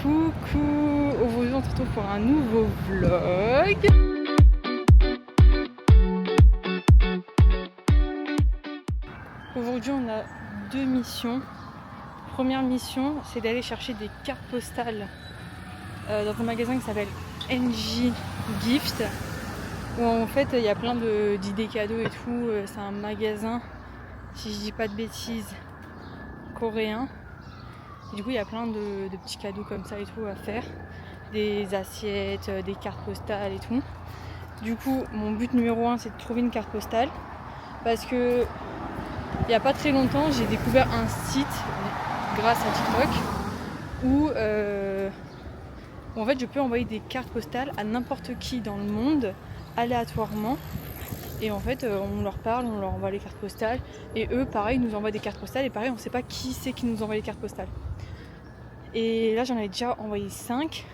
Coucou, aujourd'hui on se retrouve pour un nouveau vlog. Aujourd'hui on a deux missions. Première mission, c'est d'aller chercher des cartes postales dans un magasin qui s'appelle NJ Gift, où en fait il y a plein d'idées cadeaux et tout. C'est un magasin, si je dis pas de bêtises, coréen. Et du coup il y a plein de petits cadeaux comme ça et tout à faire. Des assiettes, des cartes postales et tout. Du coup mon but numéro 1 c'est de trouver une carte postale, parce que il n'y a pas très longtemps j'ai découvert un site grâce à TikTok où en fait je peux envoyer des cartes postales à n'importe qui dans le monde aléatoirement. Et en fait on leur parle, on leur envoie les cartes postales et eux pareil nous envoient des cartes postales et pareil on sait pas qui c'est qui nous envoie les cartes postales. Et là j'en avais déjà envoyé 5.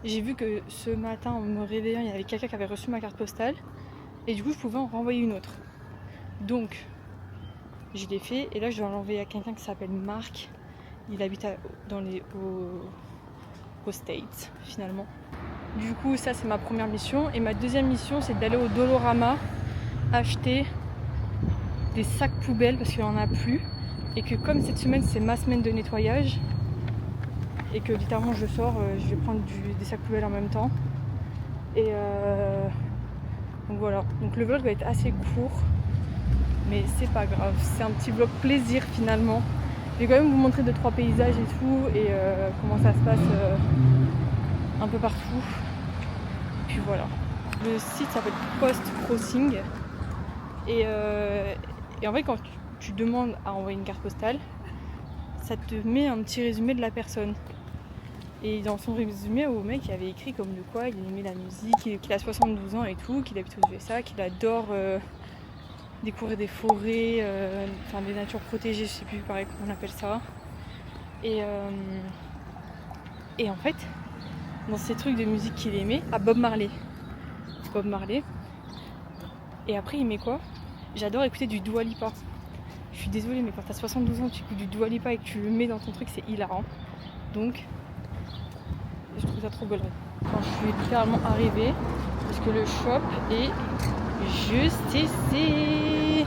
J'ai vu que ce matin en me réveillant il y avait quelqu'un qui avait reçu ma carte postale et du coup je pouvais en renvoyer une autre. Donc je l'ai fait et là je dois l'envoyer à quelqu'un qui s'appelle Marc. Il habite aux States finalement. Du coup ça c'est ma première mission, et ma deuxième mission c'est d'aller au Dolorama acheter des sacs poubelles parce qu'il n'y en a plus, et que comme cette semaine c'est ma semaine de nettoyage et que littéralement je sors, je vais prendre des sacs poubelles en même temps. Et donc voilà, donc le vlog va être assez court mais c'est pas grave, c'est un petit vlog plaisir finalement. Je vais quand même vous montrer 2-3 paysages et tout, et comment ça se passe un peu partout. Puis voilà. Le site s'appelle Post Crossing. Et en fait quand tu demandes à envoyer une carte postale, ça te met un petit résumé de la personne. Et dans son résumé, au mec il avait écrit comme de quoi il aimait la musique, qu'il a 72 ans et tout, qu'il habite aux USA, qu'il adore découvrir des forêts, enfin des natures protégées, je sais plus pareil comment on appelle ça. Et en fait, dans ces trucs de musique qu'il aimait, Bob Marley. Et après il met quoi? J'adore écouter du Dua Lipa. Je suis désolée mais quand t'as 72 ans tu écoutes du Dua Lipa et que tu le mets dans ton truc, c'est hilarant. Donc je trouve ça trop gaulerie. Quand je suis littéralement arrivée, parce que le shop est juste ici.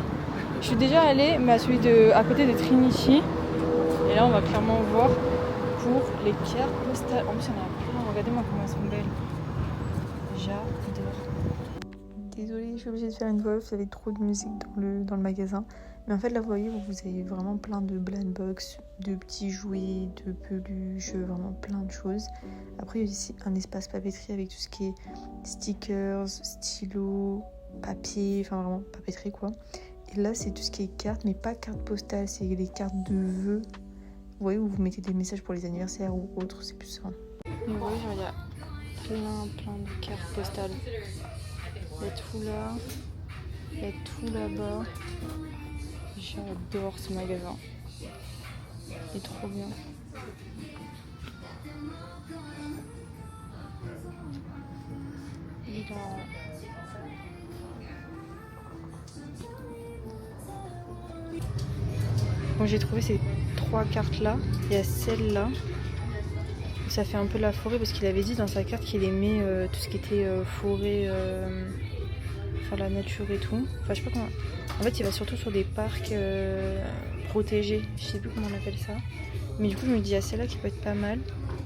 Je suis déjà allée, mais à celui à côté de Trinity. Et là, on va clairement voir pour les cartes postales. En plus, il y en a plein. Regardez-moi comment elles sont belles. J'adore. Désolée, je suis obligée de faire une voix off. Il y avait trop de musique dans le magasin. Mais en fait, là, vous voyez, vous avez vraiment plein de blind box, de petits jouets, de peluches, vraiment plein de choses. Après, il y a ici un espace papeterie avec tout ce qui est stickers, stylos, papier, enfin vraiment papeterie quoi. Et là, c'est tout ce qui est cartes, mais pas cartes postales, c'est les cartes de vœux. Vous voyez, où vous mettez des messages pour les anniversaires ou autres, c'est plus ça. Vous voyez, genre, il y a plein de cartes postales. Il y a tout là, il y a tout là-bas. J'adore ce magasin. Il est trop bien. Bon, j'ai trouvé ces 3 cartes là. Il y a celle-là. Ça fait un peu la forêt parce qu'il avait dit dans sa carte qu'il aimait tout ce qui était forêt, enfin la nature et tout. Enfin, je sais pas comment. En fait, il va surtout sur des parcs protégés. Je sais plus comment on appelle ça. Mais du coup, je me dis, il y a celle-là qui peut être pas mal.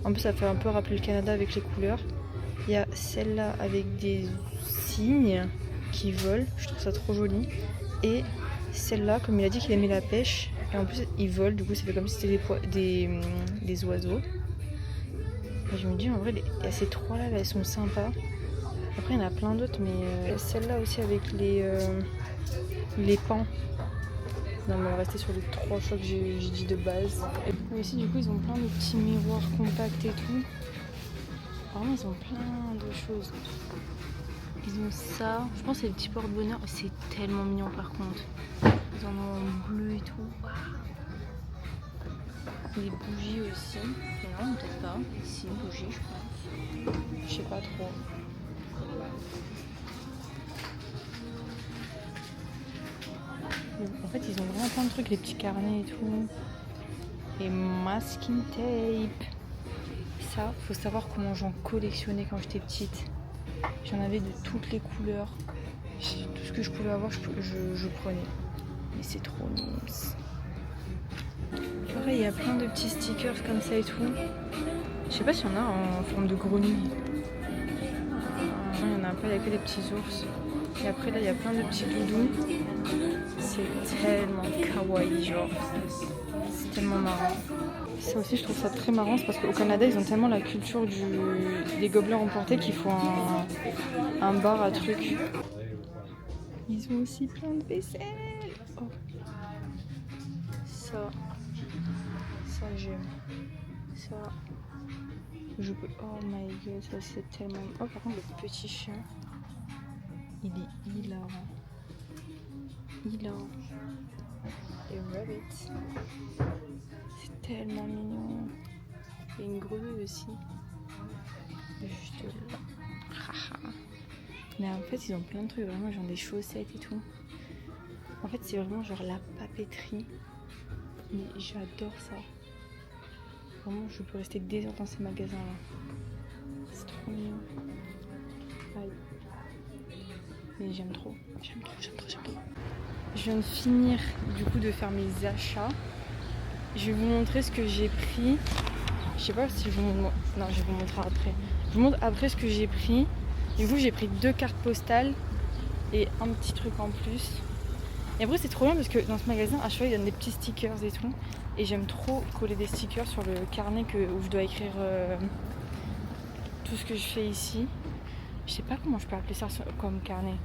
En plus, ça fait un peu rappeler le Canada avec les couleurs. Il y a celle-là avec des cygnes qui volent. Je trouve ça trop joli. Et celle-là, comme il a dit qu'il aimait la pêche. Et en plus, ils volent. Du coup, ça fait comme si c'était des oiseaux. Et je me dis, en vrai, il y a ces 3-là, elles sont sympas. Après, il y en a plein d'autres, mais celle-là aussi avec les pans. Non, mais on va rester sur les 3 choix que j'ai dit de base. Et ici, du coup, ils ont plein de petits miroirs compacts et tout. Vraiment, ils ont plein de choses. Ils ont ça. Je pense que c'est des petits porte-bonheur. C'est tellement mignon, par contre. Ils en ont en bleu et tout. Des bougies aussi. Mais non, peut-être pas. C'est une bougie, je pense. Je sais pas trop. En fait, ils ont vraiment plein de trucs, les petits carnets et tout. Et masking tape. ça, faut savoir comment j'en collectionnais quand j'étais petite. J'en avais de toutes les couleurs. Tout ce que je pouvais avoir, je prenais. Mais c'est trop nice. Pareil, il y a plein de petits stickers comme ça et tout. Je sais pas s'il y en a en forme de grenouille. Il y en a un peu, il y a que des petits ours. Et après là, il y a plein de petits doudous. C'est tellement kawaii, genre. C'est tellement marrant. Ça aussi, je trouve ça très marrant, c'est parce qu'au Canada, ils ont tellement la culture des gobelets emportés qu'il faut un bar à trucs. Ils ont aussi plein de vaisselle. Oh. Ça j'aime. Ça, je peux. Oh my god, ça c'est tellement. Oh, par contre, le petit chien, il est hilarant. Hilarant. Et rabbit, c'est tellement mignon. Il y a une grenouille aussi. Juste là. Mais en fait, ils ont plein de trucs, vraiment, genre des chaussettes et tout. En fait, c'est vraiment genre la papeterie. Mais j'adore ça. Vraiment, je peux rester des heures dans ces magasins-là. C'est trop mignon. Aïe. Mais j'aime trop. J'aime trop. Je viens de finir, du coup, de faire mes achats. Je vais vous montrer ce que j'ai pris. Je sais pas si je vous montre. Non, je vais vous montrer après. Je vous montre après ce que j'ai pris. Du coup, j'ai pris 2 cartes postales et un petit truc en plus. Et après, c'est trop bien parce que dans ce magasin, à chaque fois, il donne des petits stickers et tout. Et j'aime trop coller des stickers sur le carnet où je dois écrire tout ce que je fais ici. Je sais pas comment je peux appeler ça comme carnet.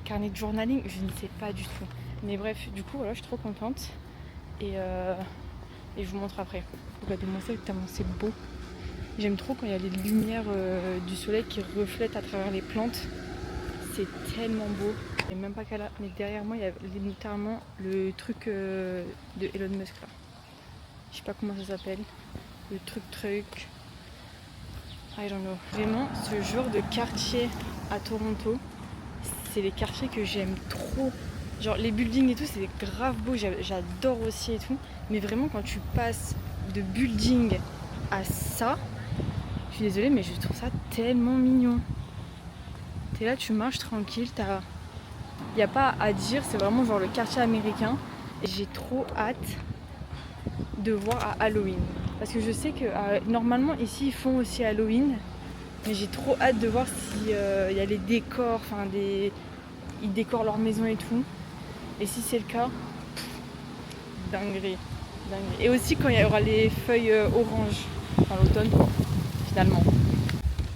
Carnet de journaling, je ne sais pas du tout. Mais bref, du coup, voilà, je suis trop contente. Et je vous montre après. Regardez-moi ça, tellement c'est beau. J'aime trop quand il y a les lumières du soleil qui reflètent à travers les plantes. C'est tellement beau. Et même pas qu'à là, mais derrière moi il y a littéralement le truc de Elon Musk là. Je sais pas comment ça s'appelle. Le truc. I don't know. Vraiment, ce genre de quartier à Toronto, c'est les quartiers que j'aime trop. Genre les buildings et tout, c'est grave beau, j'adore aussi et tout. Mais vraiment quand tu passes de building à ça, je suis désolée mais je trouve ça tellement mignon. T'es là, tu marches tranquille, il n'y a pas à dire, c'est vraiment genre le quartier américain. Et j'ai trop hâte de voir à Halloween. Parce que je sais que normalement ici ils font aussi Halloween. Mais j'ai trop hâte de voir s'il y a les décors, ils décorent leur maison et tout. Et si c'est le cas, dinguerie. Et aussi quand il y aura les feuilles oranges, enfin l'automne finalement.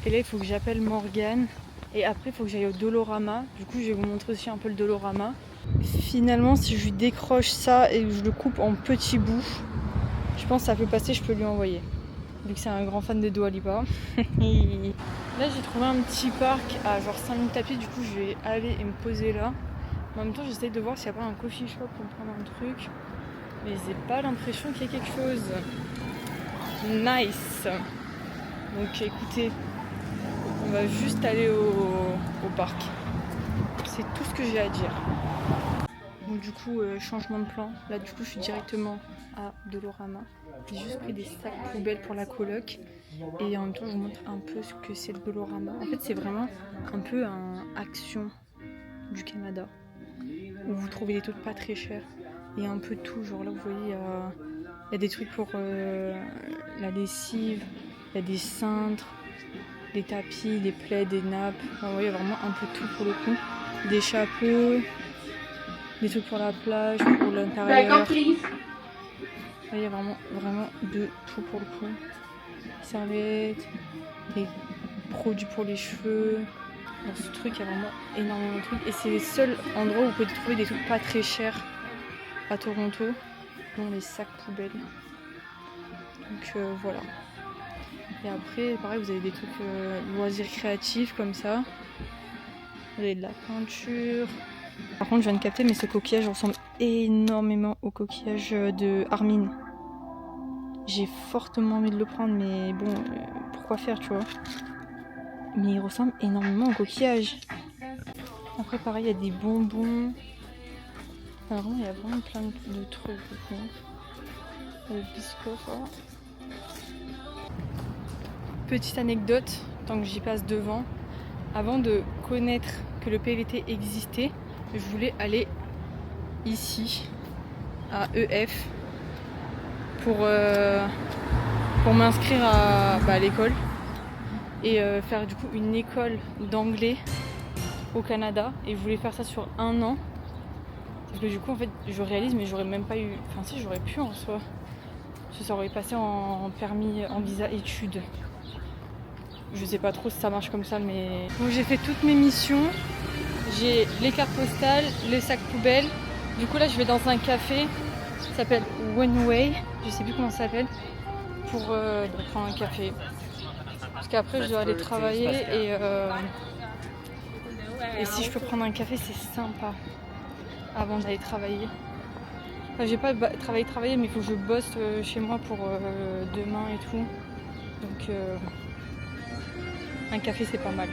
Et là il faut que j'appelle Morgane. Et après il faut que j'aille au Dolorama. Du coup je vais vous montrer aussi un peu le Dolorama. Finalement si je lui décroche ça et que je le coupe en petits bouts, je pense que ça peut passer, je peux lui envoyer. Vu que c'est un grand fan de Dua Lipa. Là j'ai trouvé un petit parc à genre 5 minutes à pied, du coup je vais aller et me poser là. En même temps j'essaye de voir s'il n'y a pas un coffee shop pour prendre un truc. Mais j'ai pas l'impression qu'il y ait quelque chose. Nice. Donc écoutez, on va juste aller au parc. C'est tout ce que j'ai à dire. Donc du coup, changement de plan. Là du coup je suis directement à Dolorama. J'ai juste pris des sacs poubelles pour la coloc. Et en même temps je vous montre un peu ce que c'est le Dolorama. En fait c'est vraiment un peu un Action du Canada. Où vous trouvez des trucs pas très chers. Et un peu tout. Genre là vous voyez il y a des trucs pour la lessive. Il y a des cintres, des tapis, des plaids, des nappes. Enfin, vous voyez vraiment un peu tout pour le coup. Des chapeaux. Des trucs pour la plage, pour l'intérieur. Il y a vraiment de tout pour le coup. Serviettes, des produits pour les cheveux. Dans ce truc, il y a vraiment énormément de trucs. Et c'est les seuls endroits où vous pouvez trouver des trucs pas très chers à Toronto, dont les sacs poubelles. Donc voilà. Et après, pareil, vous avez des trucs loisirs créatifs comme ça. Vous avez de la peinture. Par contre, je viens de capter, mais ce coquillage ressemble énormément au coquillage de Armin. J'ai fortement envie de le prendre, mais bon, pourquoi faire, tu vois. Mais il ressemble énormément au coquillage. Après, pareil, il y a des bonbons. Enfin, vraiment, il y a vraiment plein de trucs. Le biscotte, voilà. petite anecdote, tant que j'y passe devant. Avant de connaître que le PVT existait, je voulais aller ici, à EF, pour m'inscrire à l'école et faire du coup une école d'anglais au Canada. Et je voulais faire ça sur 1 an. Parce que du coup, en fait, je réalise, mais j'aurais même pas eu... Enfin si, j'aurais pu en soi. Ça aurait passé en permis, en visa études. Je sais pas trop si ça marche comme ça, mais... Donc j'ai fait toutes mes missions. J'ai les cartes postales, les sacs poubelles. Du coup là, je vais dans un café. Ça s'appelle One Way. Je sais plus comment ça s'appelle. Pour prendre un café. Parce qu'après, je dois aller travailler et si je peux prendre un café, c'est sympa. Avant d'aller travailler. Enfin, j'ai pas travailler, mais il faut que je bosse chez moi pour demain et tout. Donc un café, c'est pas mal.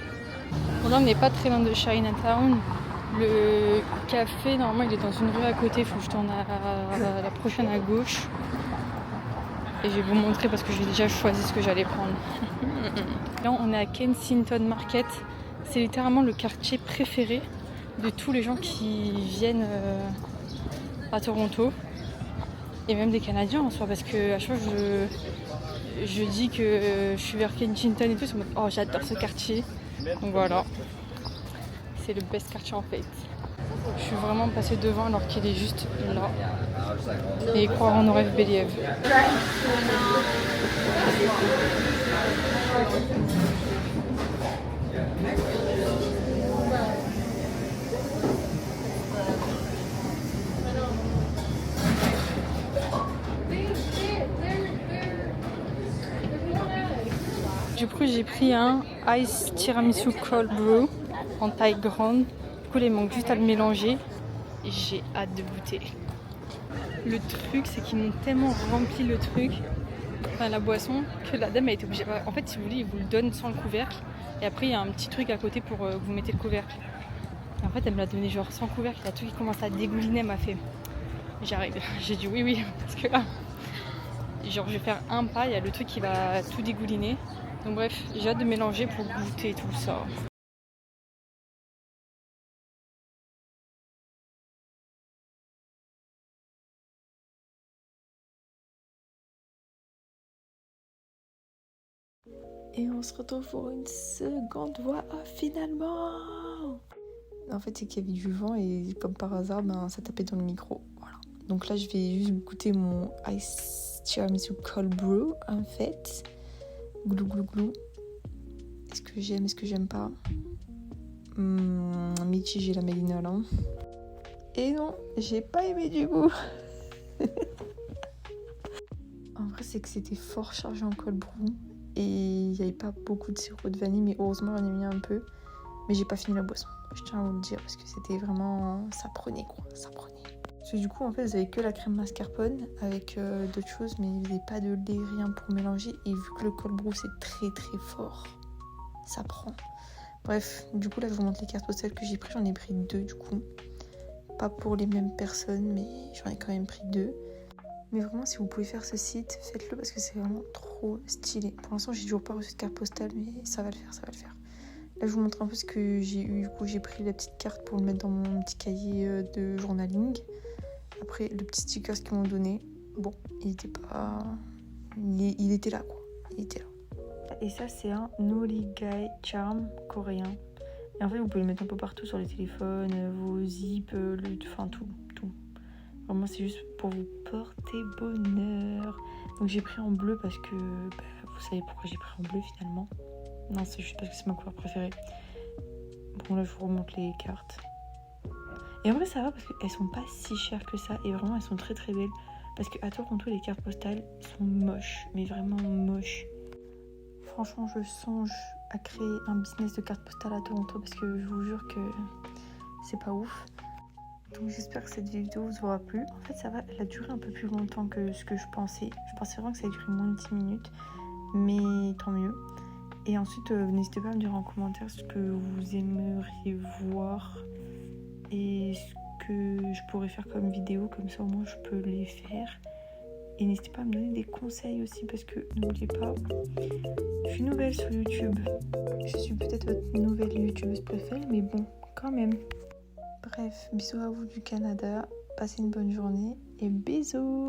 Bon, là, on n'est pas très loin de Chinatown. Le café, normalement, il est dans une rue à côté. Il faut que je tourne à la prochaine à gauche. Et je vais vous montrer parce que j'ai déjà choisi ce que j'allais prendre. Là, on est à Kensington Market. C'est littéralement le quartier préféré de tous les gens qui viennent à Toronto. Et même des Canadiens en soi, parce que à chaque fois je dis que je suis vers Kensington et tout, c'est en mode oh j'adore ce quartier. Donc voilà, c'est le best quartier en fait. Je suis vraiment passée devant alors qu'il est juste là. Et croire en nos rêves Beliève. Du coup, j'ai pris un Ice Tiramisu Cold Brew en taille grande. Du coup, il manque juste à le mélanger. Et j'ai hâte de goûter. Le truc, c'est qu'ils m'ont tellement rempli le truc, enfin la boisson, que la dame a été obligée. En fait, si vous voulez, ils vous le donnent sans le couvercle. Et après, il y a un petit truc à côté pour que vous mettez le couvercle. Et en fait, elle me l'a donné genre sans couvercle. Il y a tout qui commence à dégouliner. Elle m'a fait j'arrive. J'ai dit oui, parce que là, genre, je vais faire un pas. Il y a le truc qui va tout dégouliner. Donc bref, j'ai hâte de mélanger pour goûter tout ça. Et on se retrouve pour une seconde voix finalement. En fait, c'est qu'il y avait du vent et comme par hasard, ça tapait dans le micro. Voilà. Donc là, je vais juste goûter mon Ice Tiramisu Cold Brew en fait. Glou glou glou. Est-ce que j'aime, est-ce que j'aime pas? Mitigé la Mélina là. Et non, j'ai pas aimé du goût. En vrai, c'est que c'était fort chargé en cold brew. Et il n'y avait pas beaucoup de sirop de vanille, mais heureusement, j'en ai mis un peu. Mais j'ai pas fini la boisson. Je tiens à vous le dire, parce que c'était vraiment... Ça prenait, quoi. Ça prenait. Parce que du coup, en fait, vous avez que la crème mascarpone avec d'autres choses, mais vous n'avez pas de lait, rien pour mélanger. Et vu que le cold brew, c'est très très fort, ça prend. Bref, du coup, là, je vous montre les cartes postales que j'ai pris. J'en ai pris 2, du coup. Pas pour les mêmes personnes, mais j'en ai quand même pris 2. Mais vraiment, si vous pouvez faire ce site, faites-le parce que c'est vraiment trop stylé. Pour l'instant, j'ai toujours pas reçu de carte postale, mais ça va le faire, ça va le faire. Là, je vous montre un peu ce que j'ai eu. Du coup, j'ai pris la petite carte pour le mettre dans mon petit cahier de journaling. Après, le petit sticker qu'ils m'ont donné. Bon, il était pas... Il était là, quoi. Il était là. Et ça, c'est un Noligai Charm coréen. Et en fait, vous pouvez le mettre un peu partout sur les téléphones, vos zips, enfin tout. Vraiment, c'est juste pour vous porter bonheur. Donc j'ai pris en bleu parce que... vous savez pourquoi j'ai pris en bleu finalement? Non, c'est juste parce que c'est ma couleur préférée. Bon, là, je vous remonte les cartes. Et en vrai, ça va parce qu'elles sont pas si chères que ça. Et vraiment, elles sont très très belles. Parce qu'à Toronto, les cartes postales sont moches. Mais vraiment moches. Franchement, je songe à créer un business de cartes postales à Toronto. Parce que je vous jure que c'est pas ouf. Donc j'espère que cette vidéo vous aura plu. En fait, ça va, elle a duré un peu plus longtemps que ce que je pensais. Je pensais vraiment que ça allait durer moins de 10 minutes. Mais tant mieux. Et ensuite, n'hésitez pas à me dire en commentaire ce que vous aimeriez voir et ce que je pourrais faire comme vidéo. Comme ça, au moins, je peux les faire. Et n'hésitez pas à me donner des conseils aussi parce que n'oubliez pas, je plus nouvelle sur YouTube. Je suis peut-être votre nouvelle youtubeuse préférée, mais bon, quand même. Bref, bisous à vous du Canada, passez une bonne journée et bisous.